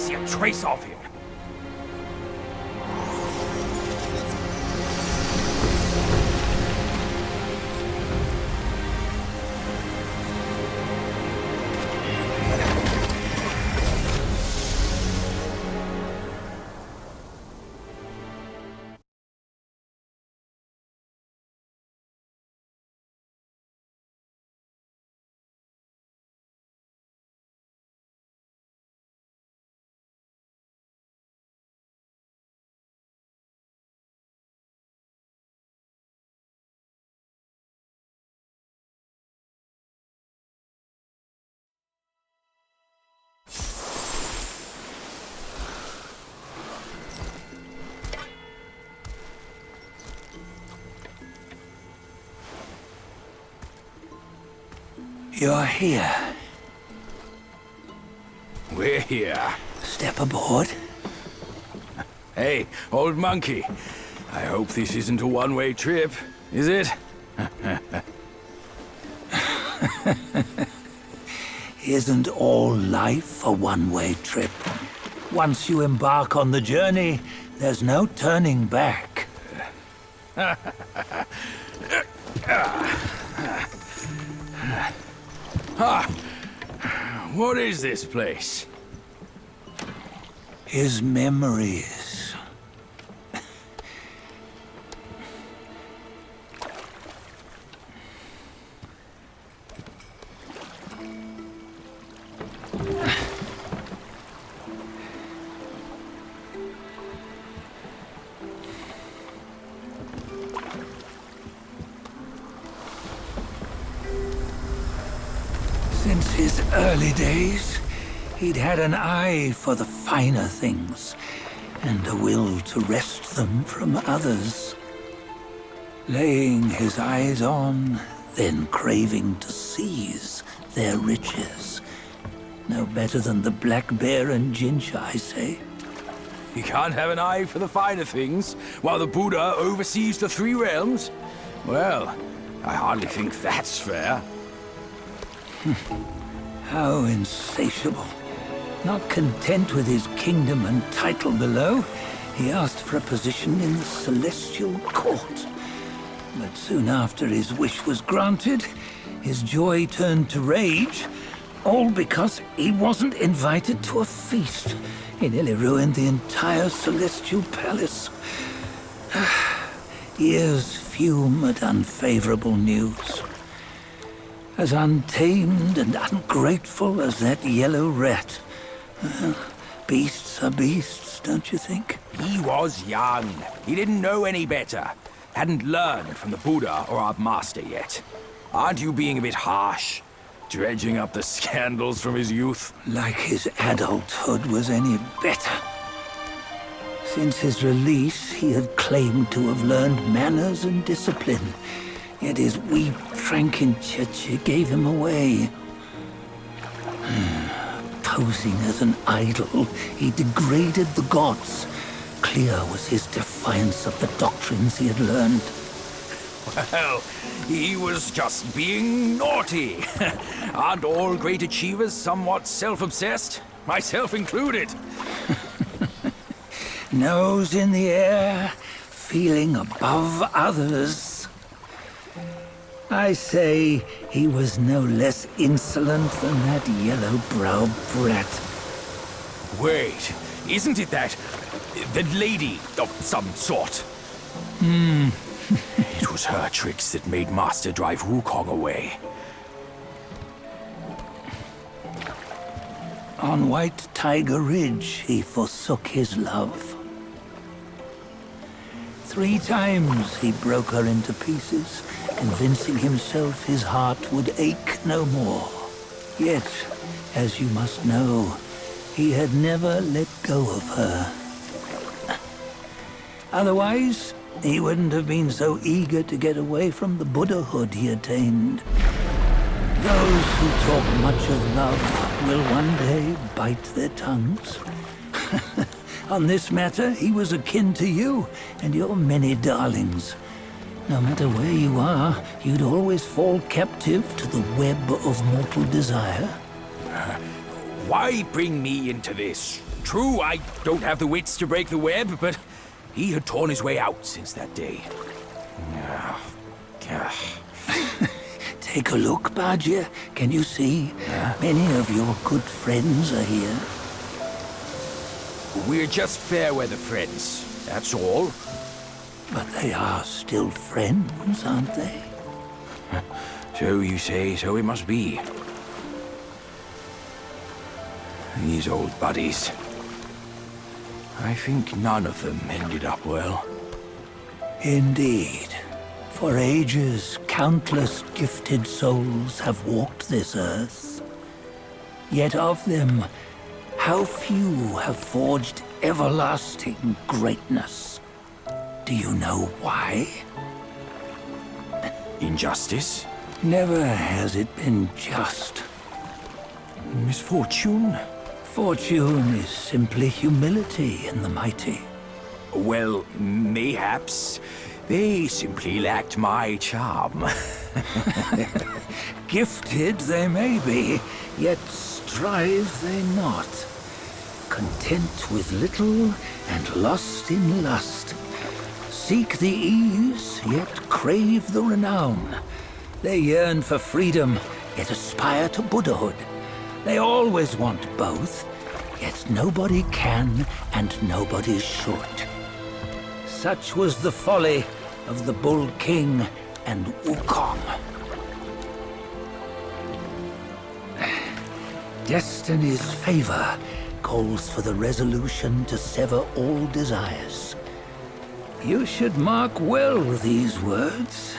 see a trace of him. You're here. We're here. Step aboard. Hey, old monkey. I hope this isn't a one-way trip, is it? Isn't all life a one-way trip? Once you embark on the journey, there's no turning back. What is this place? His memories. Since his early days, he'd had an eye for the finer things, and a will to wrest them from others. Laying his eyes on, then craving to seize their riches. No better than the black bear and Jinja, I say. You can't have an eye for the finer things, while the Buddha oversees the three realms? Well, I hardly think that's fair. How insatiable. Not content with his kingdom and title below, he asked for a position in the celestial court. But soon after his wish was granted, his joy turned to rage, all because he wasn't invited to a feast. He nearly ruined the entire celestial palace. Ears fume at unfavorable news. As untamed and ungrateful as that yellow rat. Beasts are beasts, don't you think? He was young. He didn't know any better. Hadn't learned from the Buddha or our master yet. Aren't you being a bit harsh? Dredging up the scandals from his youth? Like his adulthood was any better. Since his release, he had claimed to have learned manners and discipline. Yet his weak Frankenchurch gave him away. Posing as an idol, he degraded the gods. Clear was his defiance of the doctrines he had learned. Well, he was just being naughty. Aren't all great achievers somewhat self-obsessed? Myself included. Nose in the air, feeling above others. I say he was no less insolent than that yellow-browed brat. Wait, isn't it that lady of some sort? It was her tricks that made Master drive Wukong away. On White Tiger Ridge, he forsook his love. 3 times he broke her into pieces, convincing himself his heart would ache no more. Yet, as you must know, he had never let go of her. Otherwise, he wouldn't have been so eager to get away from the Buddhahood he attained. Those who talk much of love will one day bite their tongues. On this matter, he was akin to you and your many darlings. No matter where you are, you'd always fall captive to the web of mortal desire. Why bring me into this? True, I don't have the wits to break the web, but he had torn his way out since that day. Take a look, Badger. Can you see? Many of your good friends are here. We're just fair weather friends, that's all. But they are still friends, aren't they? So you say, so it must be. These old buddies. I think none of them ended up well. Indeed. For ages, countless gifted souls have walked this earth. Yet of them, how few have forged everlasting greatness? Do you know why? Injustice? Never has it been just. Misfortune? Fortune is simply humility in the mighty. Well, mayhaps. They simply lacked my charm. Gifted they may be, yet strive they not. Content with little and lost in lust. Seek the ease, yet crave the renown. They yearn for freedom, yet aspire to Buddhahood. They always want both, yet nobody can and nobody should. Such was the folly of the Bull King and Wukong. Destiny's favor calls for the resolution to sever all desires. You should mark well these words.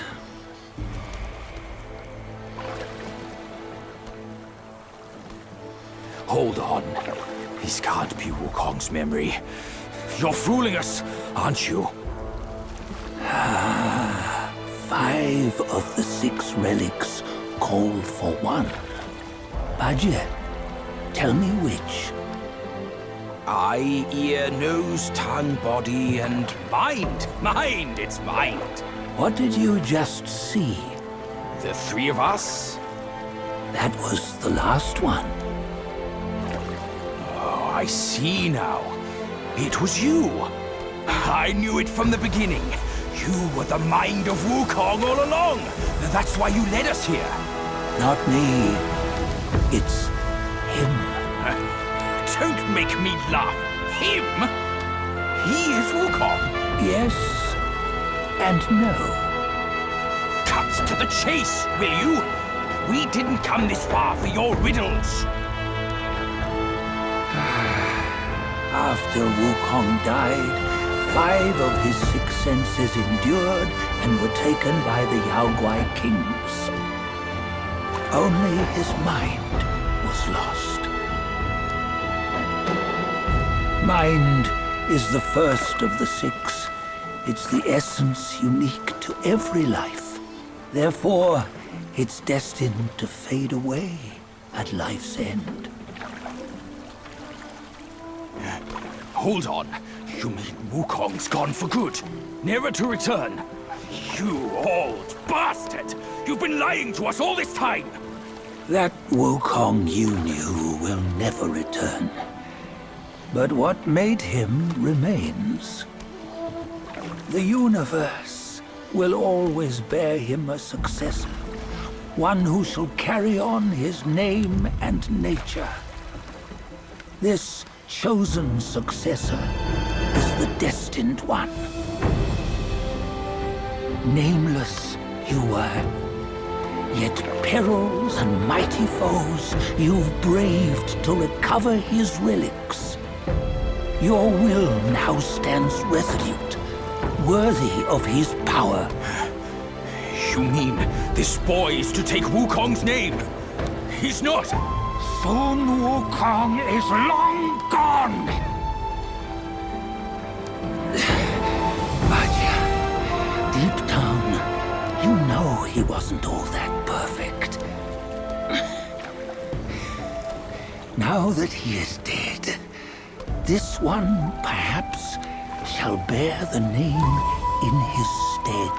Hold on. This can't be Wukong's memory. You're fooling us, aren't you? 5 of the 6 relics call for one. Badger, tell me which. Eye, ear, nose, tongue, body, and mind. Mind, it's mind. What did you just see? The 3 of us? That was the last one. Oh, I see now. It was you. I knew it from the beginning. You were the mind of Wukong all along. That's why you led us here. Not me. It's him. Don't make me laugh. Him? He is Wukong. Yes and no. Cut to the chase, will you? We didn't come this far for your riddles. After Wukong died, 5 of his 6 senses endured and were taken by the Yaoguai kings. Only his mind was lost. Mind is the first of the 6. It's the essence unique to every life. Therefore, it's destined to fade away at life's end. Hold on. You mean Wukong's gone for good? Never to return? You old bastard! You've been lying to us all this time! That Wukong you knew will never return. But what made him remains. The universe will always bear him a successor. One who shall carry on his name and nature. This chosen successor is the destined one. Nameless you were, yet perils and mighty foes you've braved to recover his relics. Your will now stands resolute, worthy of his power. You mean this boy is to take Wukong's name? He's not! Sun Wukong is long gone! But deep down, you know he wasn't all that perfect. Now that he is dead, this one, perhaps, shall bear the name in his stead.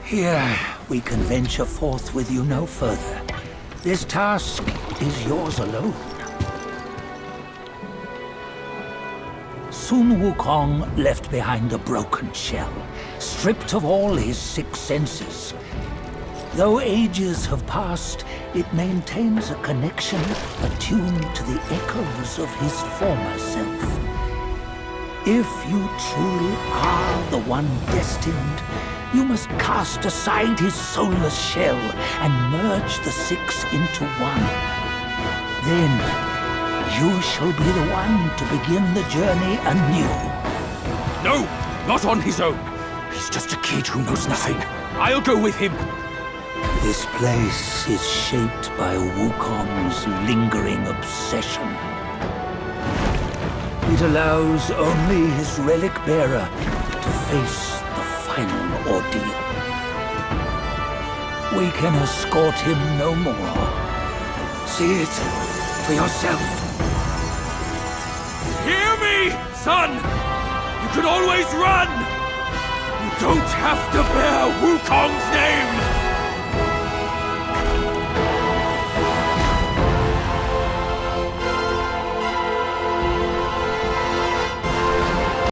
Here, we can venture forth with you no further. This task is yours alone. Soon Wukong left behind a broken shell, stripped of all his 6 senses. Though ages have passed, it maintains a connection attuned to the echoes of his former self. If you truly are the one destined, you must cast aside his soulless shell and merge the 6 into one. Then, you shall be the one to begin the journey anew. No, not on his own. He's just a kid who knows nothing. I'll go with him. This place is shaped by Wukong's lingering obsession. It allows only his relic bearer to face the final ordeal. We can escort him no more. See it for yourself. Hear me, son! You can always run! You don't have to bear Wukong's name!